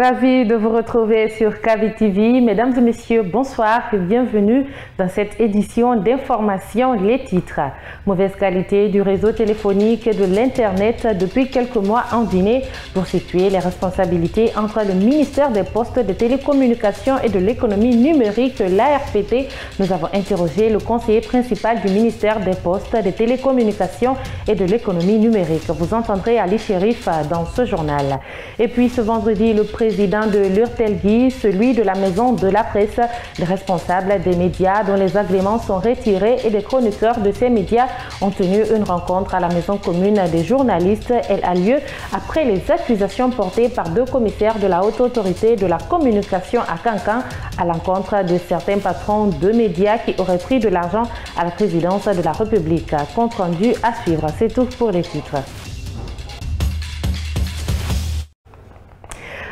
Ravi de vous retrouver sur Kavi TV. Mesdames et messieurs, bonsoir et bienvenue dans cette édition d'information. Les titres. Mauvaise qualité du réseau téléphonique et de l'Internet depuis quelques mois en Guinée. Pour situer les responsabilités entre le ministère des Postes, des Télécommunications et de l'Économie numérique, l'ARPT, nous avons interrogé le conseiller principal du ministère des Postes, des Télécommunications et de l'Économie numérique. Vous entendrez Ali Chérif dans ce journal. Et puis ce vendredi, le président de l'URTELGUI, celui de la Maison de la Presse, les responsables des médias dont les agréments sont retirés et des chroniqueurs de ces médias ont tenu une rencontre à la Maison commune des journalistes. Elle a lieu après les accusations portées par deux commissaires de la Haute Autorité de la Communication à Cancan à l'encontre de certains patrons de médias qui auraient pris de l'argent à la présidence de la République. Compte rendu à suivre. C'est tout pour les titres.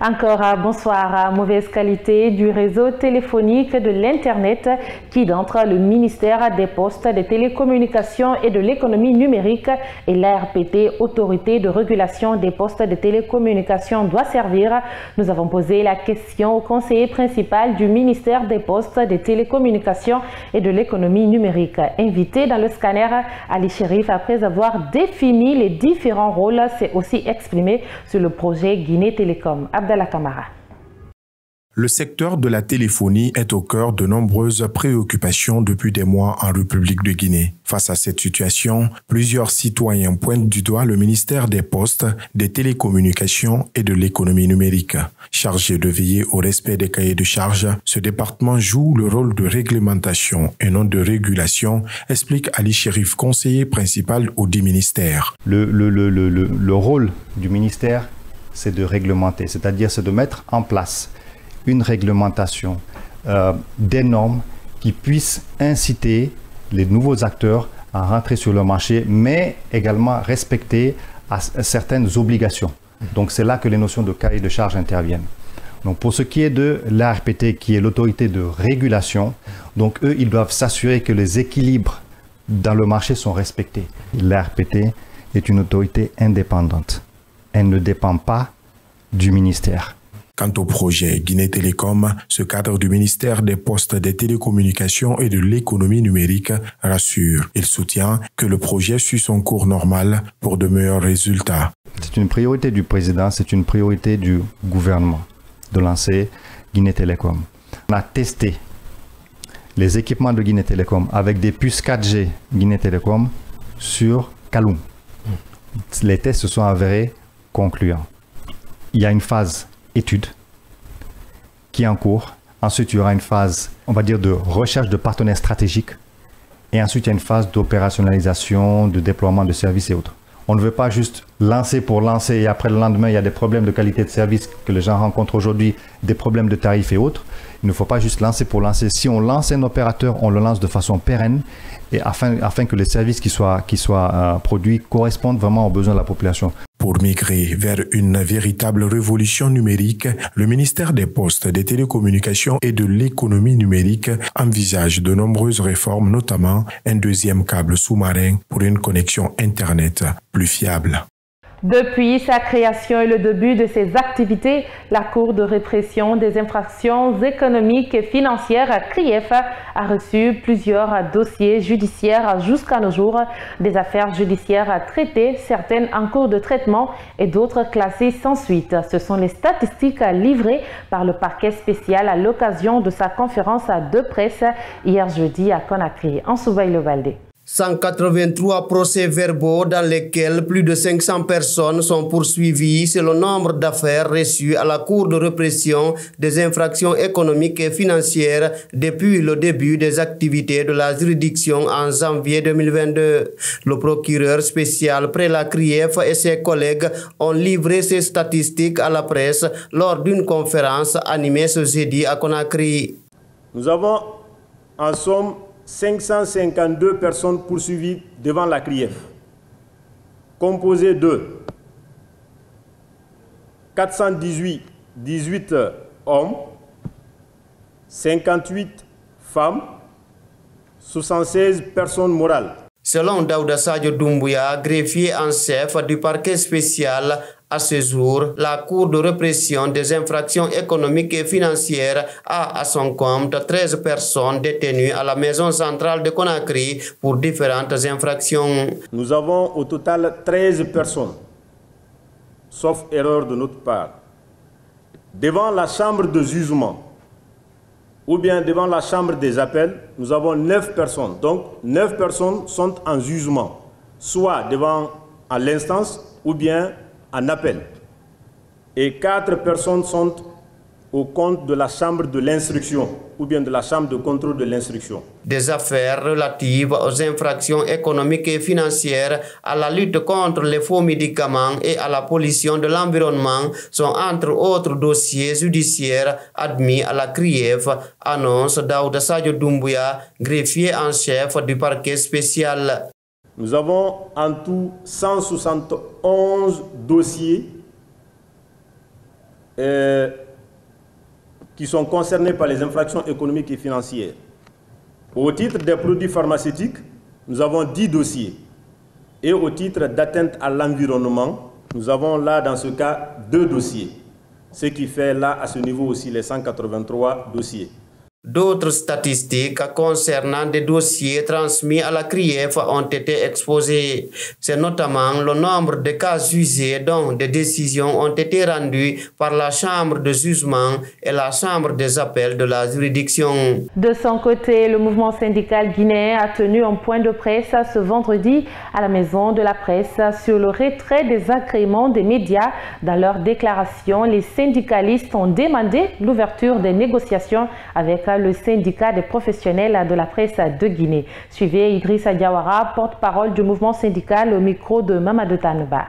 Encore bonsoir. Mauvaise qualité du réseau téléphonique de l'Internet qui, d'entre le ministère des Postes, des Télécommunications et de l'Économie numérique et l'ARPT, Autorité de régulation des postes de télécommunications, doit servir. Nous avons posé la question au conseiller principal du ministère des Postes, des Télécommunications et de l'Économie numérique. Invité dans le scanner, Ali Chérif, après avoir défini les différents rôles, s'est aussi exprimé sur le projet Guinée Télécom. Le secteur de la téléphonie est au cœur de nombreuses préoccupations depuis des mois en République de Guinée. Face à cette situation, plusieurs citoyens pointent du doigt le ministère des Postes, des Télécommunications et de l'Économie numérique. Chargé de veiller au respect des cahiers de charges, ce département joue le rôle de réglementation et non de régulation, explique Ali Chérif, conseiller principal au dit ministère. Le rôle du ministère, c'est de réglementer, c'est-à-dire c'est de mettre en place une réglementation, des normes qui puissent inciter les nouveaux acteurs à rentrer sur le marché, mais également respecter certaines obligations. Donc c'est là que les notions de cahier de charges interviennent. Donc pour ce qui est de l'ARPT, qui est l'autorité de régulation, donc eux, ils doivent s'assurer que les équilibres dans le marché sont respectés. L'ARPT est une autorité indépendante. Elle ne dépend pas du ministère. Quant au projet Guinée Télécom, ce cadre du ministère des Postes, des Télécommunications et de l'Économie numérique rassure. Il soutient que le projet suit son cours normal pour de meilleurs résultats. C'est une priorité du président, c'est une priorité du gouvernement de lancer Guinée Télécom. On a testé les équipements de Guinée Télécom avec des puces 4G Guinée Télécom sur Kaloum. Les tests se sont avérés concluants. Il y a une phase étude qui est en cours. Ensuite, il y aura une phase, on va dire, de recherche de partenaires stratégiques. Et ensuite, il y a une phase d'opérationnalisation, de déploiement de services et autres. On ne veut pas juste lancer pour lancer et après le lendemain, il y a des problèmes de qualité de service que les gens rencontrent aujourd'hui, des problèmes de tarifs et autres. Il ne faut pas juste lancer pour lancer. Si on lance un opérateur, on le lance de façon pérenne et afin que les services qui soient produits correspondent vraiment aux besoins de la population. Pour migrer vers une véritable révolution numérique, le ministère des Postes, des Télécommunications et de l'Économie numérique envisage de nombreuses réformes, notamment un deuxième câble sous-marin pour une connexion Internet plus fiable. Depuis sa création et le début de ses activités, la Cour de répression des infractions économiques et financières, CRIEF, a reçu plusieurs dossiers judiciaires jusqu'à nos jours, des affaires judiciaires traitées, certaines en cours de traitement et d'autres classées sans suite. Ce sont les statistiques livrées par le parquet spécial à l'occasion de sa conférence de presse hier jeudi à Conakry. En Soubaï-le-Valdé. 183 procès-verbaux dans lesquels plus de 500 personnes sont poursuivies, c'est le nombre d'affaires reçues à la Cour de répression des infractions économiques et financières depuis le début des activités de la juridiction en janvier 2022. Le procureur spécial près la CRIEF et ses collègues ont livré ces statistiques à la presse lors d'une conférence animée ce jeudi à Conakry. Nous avons en somme 552 personnes poursuivies devant la CRIEF, composées de 418 hommes, 58 femmes, 76 personnes morales. Selon Daouda Sadio Doumbouya, greffier en chef du parquet spécial, à ce jour, la Cour de répression des infractions économiques et financières a à son compte 13 personnes détenues à la maison centrale de Conakry pour différentes infractions. Nous avons au total 13 personnes, sauf erreur de notre part, devant la chambre de jugement ou bien devant la chambre des appels. Nous avons 9 personnes. Donc 9 personnes sont en jugement, soit devant à l'instance ou bien en appel. Et 4 personnes sont au compte de la chambre de l'instruction ou bien de la chambre de contrôle de l'instruction. Des affaires relatives aux infractions économiques et financières, à la lutte contre les faux médicaments et à la pollution de l'environnement sont entre autres dossiers judiciaires admis à la CRIEF, annonce Daouda Sadio Doumbouya, greffier en chef du parquet spécial. Nous avons en tout 171 dossiers qui sont concernés par les infractions économiques et financières. Au titre des produits pharmaceutiques, nous avons 10 dossiers. Et au titre d'atteinte à l'environnement, nous avons là, dans ce cas, 2 dossiers. Ce qui fait là, à ce niveau aussi, les 183 dossiers. D'autres statistiques concernant des dossiers transmis à la CRIEF ont été exposées. C'est notamment le nombre de cas jugés dont des décisions ont été rendues par la chambre de jugement et la chambre des appels de la juridiction. De son côté, le mouvement syndical guinéen a tenu un point de presse ce vendredi à la Maison de la Presse sur le retrait des agréments des médias. Dans leur déclaration, les syndicalistes ont demandé l'ouverture des négociations avec le syndicat des professionnels de la presse de Guinée. Suivez Idrissa Diawara, porte-parole du mouvement syndical, au micro de Mamadou Taneba.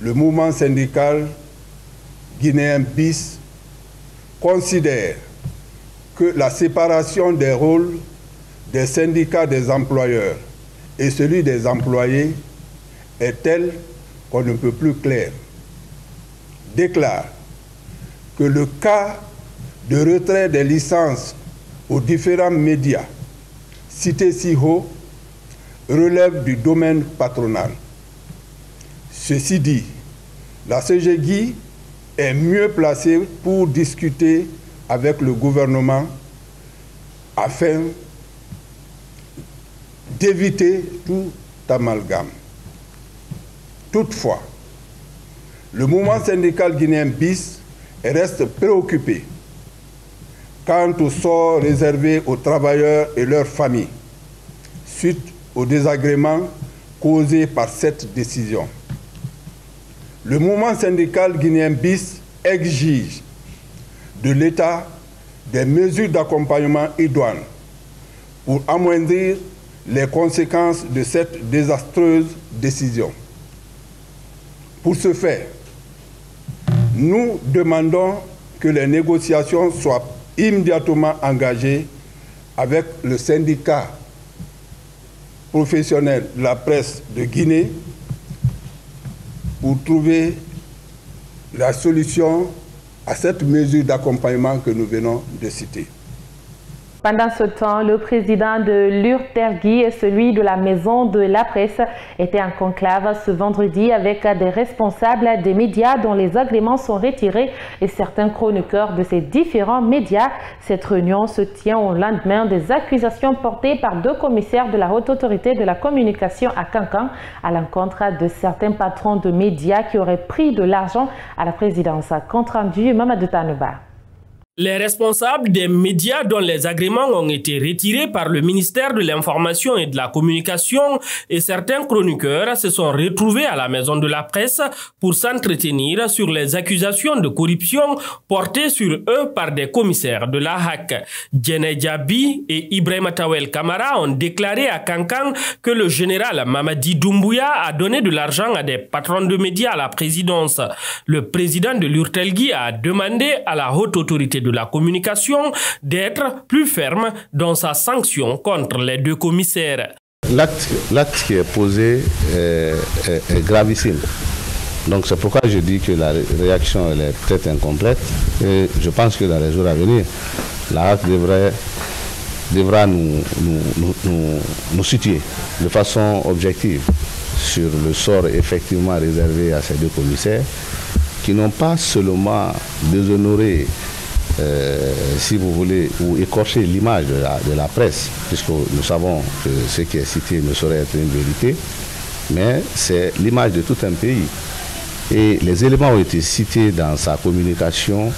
Le mouvement syndical guinéen BIS considère que la séparation des rôles des syndicats des employeurs et celui des employés est telle qu'on ne peut plus clair. Déclare que le cas de retrait des licences aux différents médias cités si haut relève du domaine patronal. Ceci dit, la CGGI est mieux placée pour discuter avec le gouvernement afin d'éviter tout amalgame. Toutefois, le mouvement syndical guinéen BIS reste préoccupé quant au sort réservé aux travailleurs et leurs familles suite aux désagréments causés par cette décision. Le mouvement syndical guinéen BIS exige de l'État des mesures d'accompagnement idoines pour amoindrir les conséquences de cette désastreuse décision. Pour ce faire, nous demandons que les négociations soient immédiatement engagées avec le syndicat professionnel de la presse de Guinée pour trouver la solution à cette mesure d'accompagnement que nous venons de citer. Pendant ce temps, le président de l'URTERGI et celui de la Maison de la Presse étaient en conclave ce vendredi avec des responsables des médias dont les agréments sont retirés et certains chroniqueurs de ces différents médias. Cette réunion se tient au lendemain des accusations portées par 2 commissaires de la Haute Autorité de la Communication à Kankan à l'encontre de certains patrons de médias qui auraient pris de l'argent à la présidence. Compte rendu, Mamadou Taneba. Les responsables des médias dont les agréments ont été retirés par le ministère de l'Information et de la Communication et certains chroniqueurs se sont retrouvés à la Maison de la Presse pour s'entretenir sur les accusations de corruption portées sur eux par des commissaires de la HAC. Djene Djabi et Ibrahima Tawel Kamara ont déclaré à Kankan que le général Mamadi Doumbouya a donné de l'argent à des patrons de médias à la présidence. Le président de l'URTERGI a demandé à la Haute Autorité de la Communication d'être plus ferme dans sa sanction contre les 2 commissaires. L'acte qui est posé est gravissime. Donc c'est pourquoi je dis que la réaction elle est peut-être incomplète. Et je pense que dans les jours à venir, la HAC devrait devra nous situer de façon objective sur le sort effectivement réservé à ces deux commissaires qui n'ont pas seulement déshonoré, si vous voulez, ou écorché l'image de la presse, puisque nous savons que ce qui est cité ne saurait être une vérité, mais c'est l'image de tout un pays. Et les éléments ont été cités dans sa communication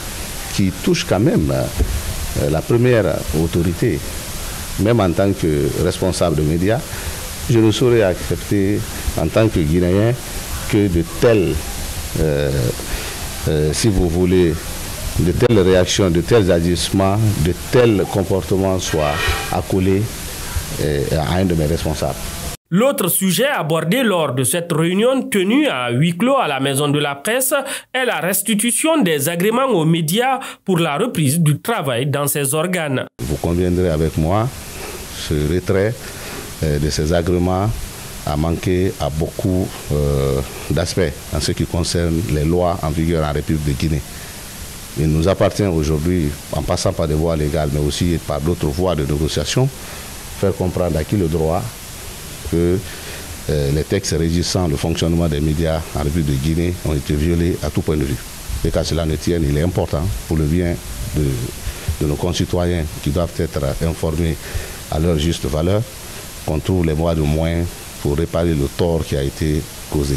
qui touchent quand même la première autorité. Même en tant que responsable de médias, je ne saurais accepter en tant que Guinéen que de telles, si vous voulez, de telles réactions, de tels agissements, de tels comportements soient accolés à un de mes responsables. L'autre sujet abordé lors de cette réunion tenue à huis clos à la Maison de la Presse est la restitution des agréments aux médias pour la reprise du travail dans ces organes. Vous conviendrez avec moi, ce retrait de ces agréments a manqué à beaucoup d'aspects en ce qui concerne les lois en vigueur en République de Guinée. Il nous appartient aujourd'hui, en passant par des voies légales, mais aussi par d'autres voies de négociation, faire comprendre à qui le droit que les textes régissant le fonctionnement des médias en République de Guinée ont été violés à tout point de vue. Et qu'à cela ne tienne, il est important pour le bien de nos concitoyens qui doivent être informés à leur juste valeur qu'on trouve les moyens pour réparer le tort qui a été causé.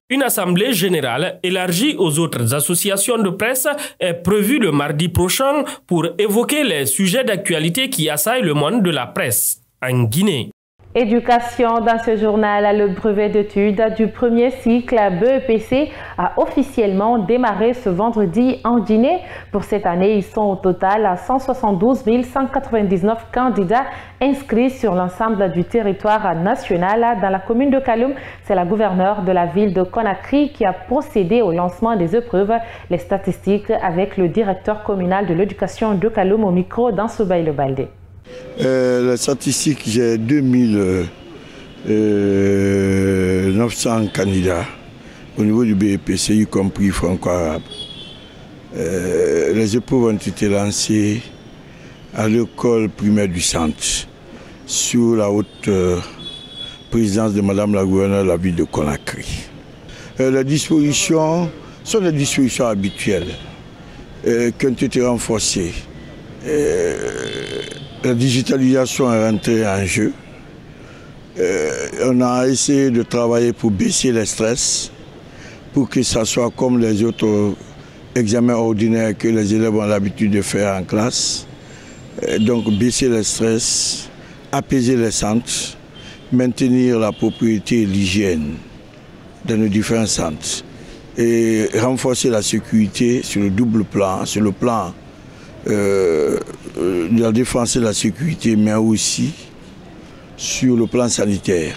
Une assemblée générale élargie aux autres associations de presse est prévue le mardi prochain pour évoquer les sujets d'actualité qui assaillent le monde de la presse en Guinée. Éducation, dans ce journal, le brevet d'études du premier cycle BEPC a officiellement démarré ce vendredi en Guinée. Pour cette année, ils sont au total à 172 199 candidats inscrits sur l'ensemble du territoire national. Dans la commune de Kaloum, c'est la gouverneure de la ville de Conakry qui a procédé au lancement des épreuves. Les statistiques avec le directeur communal de l'éducation de Kaloum au micro d'Ansoubaï Baldé. Les statistiques, j'ai 2900 candidats au niveau du BEPC, y compris franco-arabe. Les épreuves ont été lancées à l'école primaire du centre, sous la haute présidence de Madame la gouverneure de la ville de Conakry. Les dispositions sont des dispositions habituelles qui ont été renforcées. La digitalisation est rentrée en jeu. On a essayé de travailler pour baisser le stress, pour que ça soit comme les autres examens ordinaires que les élèves ont l'habitude de faire en classe. Donc baisser le stress, apaiser les centres, maintenir la propriété et l'hygiène dans nos différents centres et renforcer la sécurité sur le double plan, sur le plan de la défense et de la sécurité, mais aussi sur le plan sanitaire.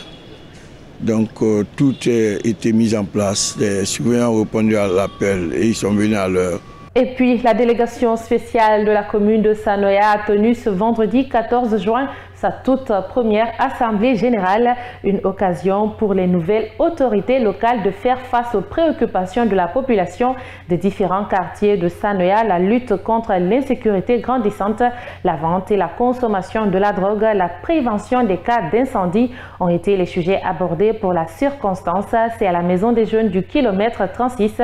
Donc tout a été mis en place, les surveillants ont répondu à l'appel et ils sont venus à l'heure. Et puis, la délégation spéciale de la commune de Sanoya a tenu ce vendredi 14 juin sa toute première assemblée générale, une occasion pour les nouvelles autorités locales de faire face aux préoccupations de la population des différents quartiers de Sanoya, la lutte contre l'insécurité grandissante, la vente et la consommation de la drogue, la prévention des cas d'incendie ont été les sujets abordés pour la circonstance. C'est à la Maison des Jeunes du kilomètre 36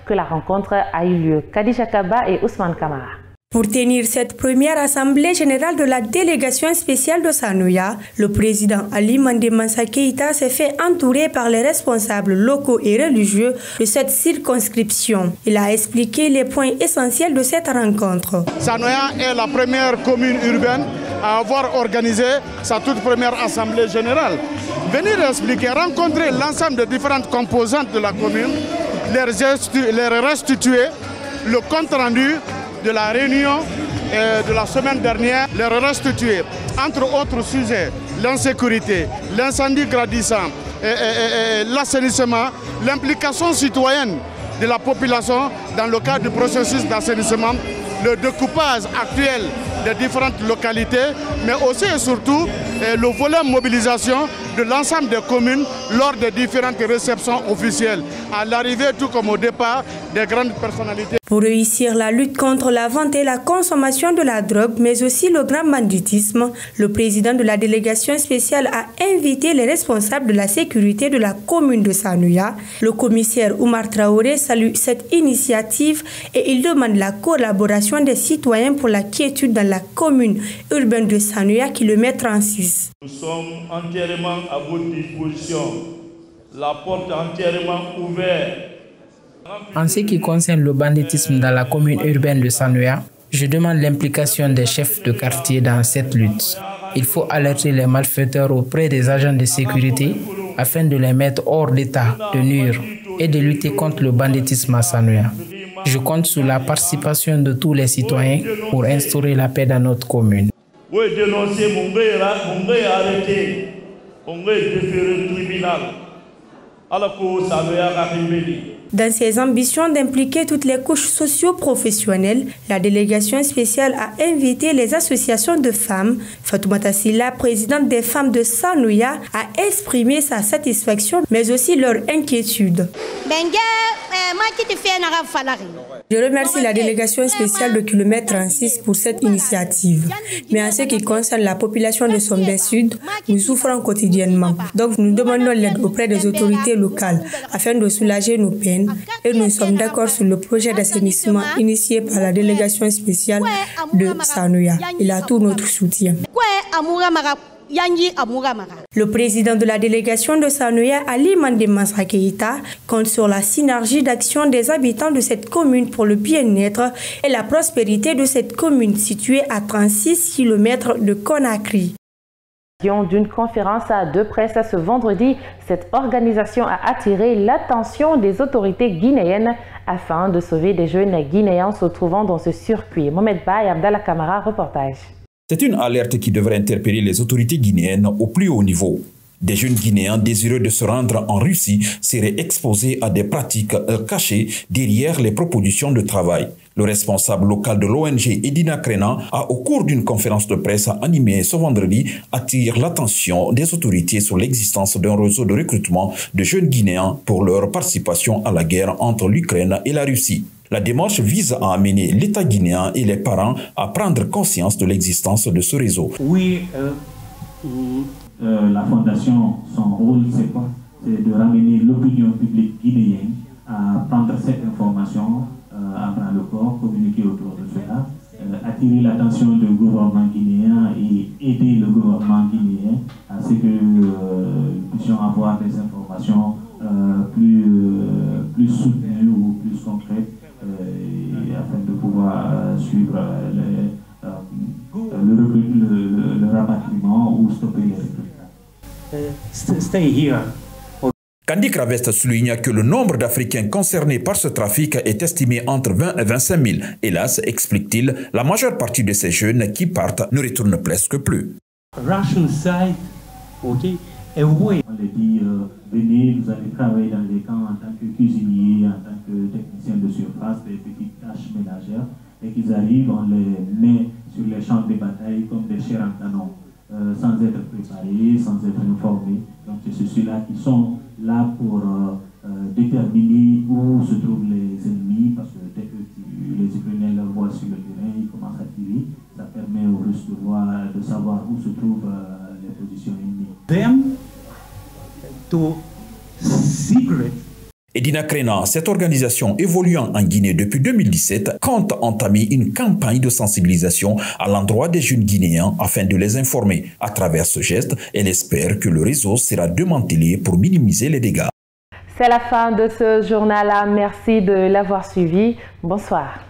que la rencontre a eu lieu. Khadija Kaba et Ousmane Kamara. Pour tenir cette première assemblée générale de la délégation spéciale de Sanoya, le président Ali Mandé Mansa Keïta s'est fait entourer par les responsables locaux et religieux de cette circonscription. Il a expliqué les points essentiels de cette rencontre. Sanoya est la première commune urbaine à avoir organisé sa toute première assemblée générale. Venir expliquer, rencontrer l'ensemble des différentes composantes de la commune, leur restituer le compte rendu de la réunion de la semaine dernière, leur restituer, entre autres sujets, l'insécurité, l'incendie grandissant, l'assainissement, l'implication citoyenne de la population dans le cadre du processus d'assainissement, le découpage actuel des différentes localités, mais aussi et surtout le volet mobilisation de l'ensemble des communes lors des différentes réceptions officielles. À l'arrivée, tout comme au départ, des grandes personnalités. Pour réussir la lutte contre la vente et la consommation de la drogue, mais aussi le grand banditisme, le président de la délégation spéciale a invité les responsables de la sécurité de la commune de Sanouya. Le commissaire Oumar Traoré salue cette initiative et il demande la collaboration des citoyens pour la quiétude dans la commune urbaine de Sanouya qui le met 36. Nous sommes entièrement à votre disposition, la porte entièrement ouverte. En ce qui concerne le banditisme dans la commune urbaine de Sanouya, je demande l'implication des chefs de quartier dans cette lutte. Il faut alerter les malfaiteurs auprès des agents de sécurité afin de les mettre hors d'état de nuire et de lutter contre le banditisme à Sanouya. Je compte sur la participation de tous les citoyens pour instaurer la paix dans notre commune. Oui, dénoncer, mon gars arrêté, mon gars déféré au tribunal. Alors que Sanouya a révélé. Dans ses ambitions d'impliquer toutes les couches socio-professionnelles, la délégation spéciale a invité les associations de femmes. Fatoumata Silla, présidente des femmes de Sanouya, a exprimé sa satisfaction, mais aussi leur inquiétude. Je remercie la délégation spéciale de Kilomètre 36 pour cette initiative. Mais en ce qui concerne la population de Sombé Sud, nous souffrons quotidiennement. Donc nous demandons l'aide auprès des autorités locales afin de soulager nos peines. Et nous sommes d'accord sur le projet d'assainissement initié par la délégation spéciale de Sanouya. Il a tout notre soutien. Le président de la délégation de Sanouya, Ali Mandé Mansa Keïta, compte sur la synergie d'action des habitants de cette commune pour le bien-être et la prospérité de cette commune située à 36 km de Conakry. D'une conférence de presse ce vendredi, cette organisation a attiré l'attention des autorités guinéennes afin de sauver des jeunes Guinéens se trouvant dans ce circuit. Mohamed Baye, Abdallah Kamara, reportage. C'est une alerte qui devrait interpeller les autorités guinéennes au plus haut niveau. Des jeunes Guinéens désireux de se rendre en Russie seraient exposés à des pratiques cachées derrière les propositions de travail. Le responsable local de l'ONG Edina Krena a, au cours d'une conférence de presse animée ce vendredi, attiré l'attention des autorités sur l'existence d'un réseau de recrutement de jeunes Guinéens pour leur participation à la guerre entre l'Ukraine et la Russie. La démarche vise à amener l'État guinéen et les parents à prendre conscience de l'existence de ce réseau. Oui, la fondation, son rôle, c'est quoi? C'est de ramener l'opinion publique guinéenne à prendre cette information à bras le corps, communiquer autour de cela, attirer l'attention du gouvernement guinéen et aider le gouvernement guinéen à ce que nous puissions avoir des informations plus soutenues ou plus concrètes afin de pouvoir suivre le rapatriement ou stopper les recrutements. Stay here. Candy Cravest souligne que le nombre d'Africains concernés par ce trafic est estimé entre 20 et 25 000. Hélas, explique-t-il, la majeure partie de ces jeunes qui partent ne retournent presque plus. Russian side, ok, et oui. On les dit, venez, vous allez travailler dans les camps en tant que cuisinier, en tant que technicien de surface, des petites tâches ménagères, et qu'ils arrivent, on les met sur les champs de bataille comme des chairs en canon, sans être préparés, sans être informés. Donc c'est ceux-là qui sont là pour déterminer où se trouvent les ennemis, parce que dès que les Ukrainiens leur voient sur le terrain, ils commencent à tirer. Ça permet aux Russes de savoir où se trouvent les positions ennemies. Them to secret. Edina Krena, cette organisation évoluant en Guinée depuis 2017, compte entamer une campagne de sensibilisation à l'endroit des jeunes Guinéens afin de les informer. À travers ce geste, elle espère que le réseau sera démantelé pour minimiser les dégâts. C'est la fin de ce journal-là. Merci de l'avoir suivi. Bonsoir.